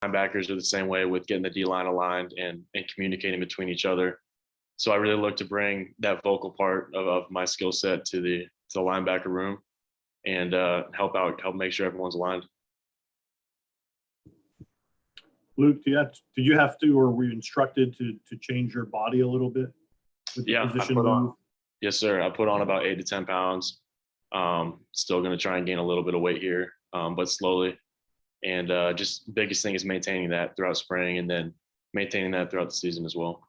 linebackers are the same way with getting the D-line aligned and communicating between each other. So I really look to bring that vocal part of my skill set to the linebacker room and help make sure everyone's aligned. Luke, did you have to, or were you instructed to change your body a little bit with the position move? Yes, sir. I put on about 8 to 10 pounds. Still going to try and gain a little bit of weight here, but slowly. And just biggest thing is maintaining that throughout spring and then maintaining that throughout the season as well.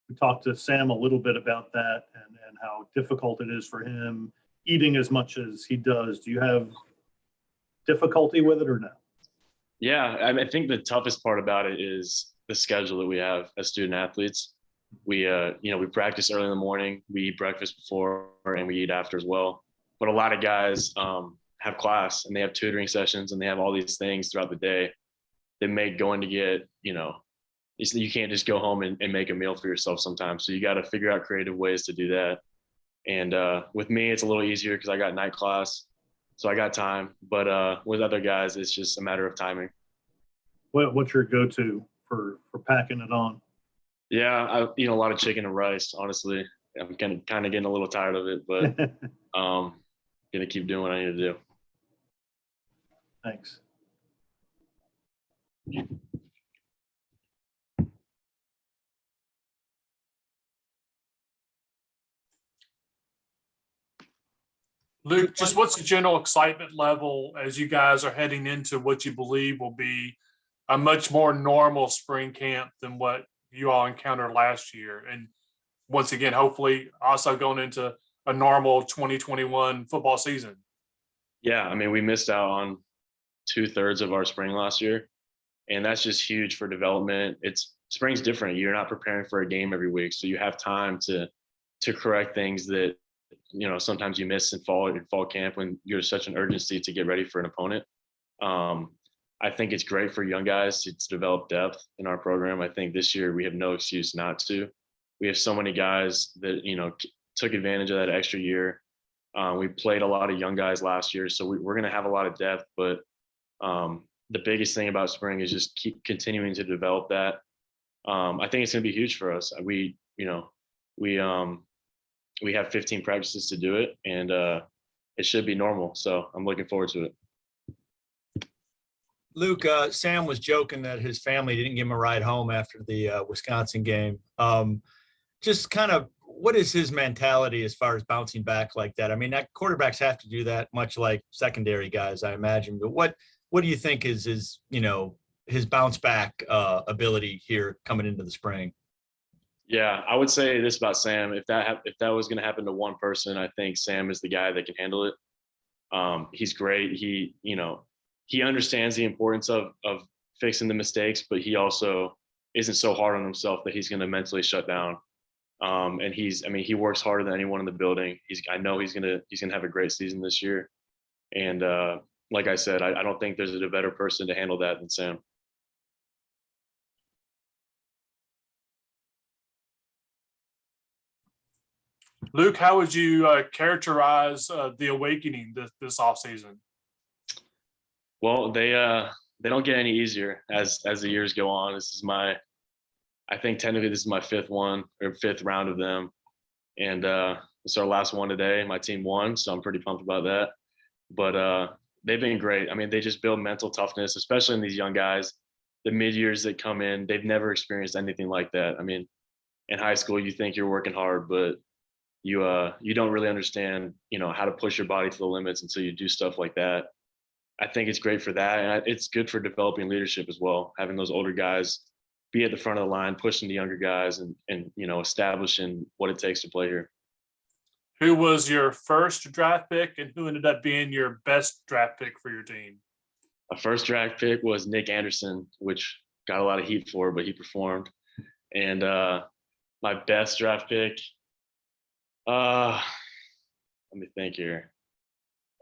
We talked to Sam a little bit about that and how difficult it is for him eating as much as he does. Do you have difficulty with it or no? Yeah, I think the toughest part about it is the schedule that we have as student athletes. We practice early in the morning, we eat breakfast before, and we eat after as well. But a lot of guys have class and they have tutoring sessions and they have all these things throughout the day that make going to get, you can't just go home and make a meal for yourself sometimes. So you got to figure out creative ways to do that. And with me, it's a little easier because I got night class, so I got time. But with other guys, it's just a matter of timing. What's your go-to for packing it on? Yeah, I eat a lot of chicken and rice, honestly. I'm kind of getting a little tired of it, but gonna keep doing what I need to do. Thanks. Luke, just what's the general excitement level as you guys are heading into what you believe will be a much more normal spring camp than what you all encountered last year? And once again, hopefully also going into a normal 2021 football season. Yeah, I mean, we missed out on 2/3 of our spring last year, and that's just huge for development. Spring's different. You're not preparing for a game every week, so you have time to correct things that sometimes you miss in fall camp when you're such an urgency to get ready for an opponent. I think it's great for young guys to develop depth in our program. I think this year we have no excuse not to. We have so many guys that took advantage of that extra year. We played a lot of young guys last year, so we're going to have a lot of depth. But the biggest thing about spring is just keep continuing to develop that. I think it's going to be huge for us. We have 15 practices to do it, and it should be normal. So I'm looking forward to it. Luke, Sam was joking that his family didn't give him a ride home after the Wisconsin game. Just kind of, what is his mentality as far as bouncing back like that? I mean, quarterbacks have to do that, much like secondary guys, I imagine. But what do you think is his bounce back ability here coming into the spring? Yeah, I would say this about Sam. If that was going to happen to one person, I think Sam is the guy that can handle it. He's great. He understands the importance of fixing the mistakes, but he also isn't so hard on himself that he's going to mentally shut down. And he works harder than anyone in the building. I know he's gonna have a great season this year. And like I said, I don't think there's a better person to handle that than Sam. Luke, how would you characterize the awakening this offseason? Well, they don't get any easier as the years go on. I think technically this is my fifth round of them, and it's our last one today. My team won, so I'm pretty pumped about that. But they've been great. I mean, they just build mental toughness, especially in these young guys. The mid-years that come in, they've never experienced anything like that. I mean, in high school, you think you're working hard, but you don't really understand, how to push your body to the limits until you do stuff like that. I think it's great for that, and it's good for developing leadership as well. Having those older guys be at the front of the line, pushing the younger guys, and establishing what it takes to play here. Who was your first draft pick, and who ended up being your best draft pick for your team? My first draft pick was Nick Anderson, which got a lot of heat for, but he performed. And my best draft pick, let me think here.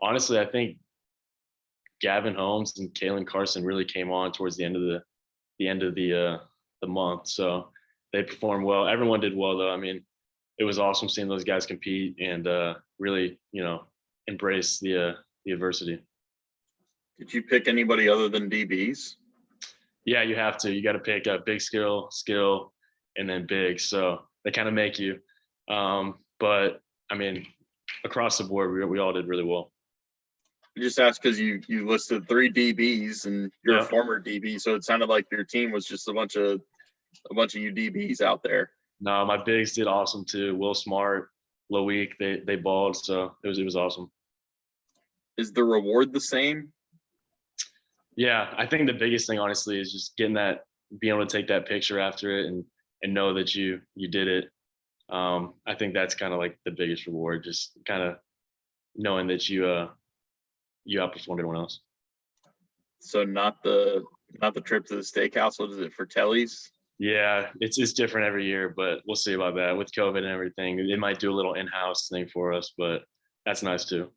Honestly, I think Gavin Holmes and Kalen Carson really came on towards the end of the month, so they performed well. Everyone did well, though. I mean, it was awesome seeing those guys compete and really, embrace the adversity. Did you pick anybody other than DBs? Yeah, you have to. You got to pick up big skill, and then big. So they kind of make you. But I mean, across the board, we all did really well. I just asked because you listed 3 DBs and you're a Yeah. former DB, so it sounded like your team was just a bunch of you DBs out there. No, my bigs did awesome too. Will Smart, Loic, they balled. So it was awesome. Is the reward the same? Yeah, I think the biggest thing, honestly, is just being able to take that picture after it and know that you did it. I think that's kind of like the biggest reward, just kind of knowing that you outperformed everyone else. So not the trip to the steakhouse. What is it, for Telly's? Yeah, it's different every year, but we'll see about that with COVID and everything. It might do a little in-house thing for us, but that's nice too.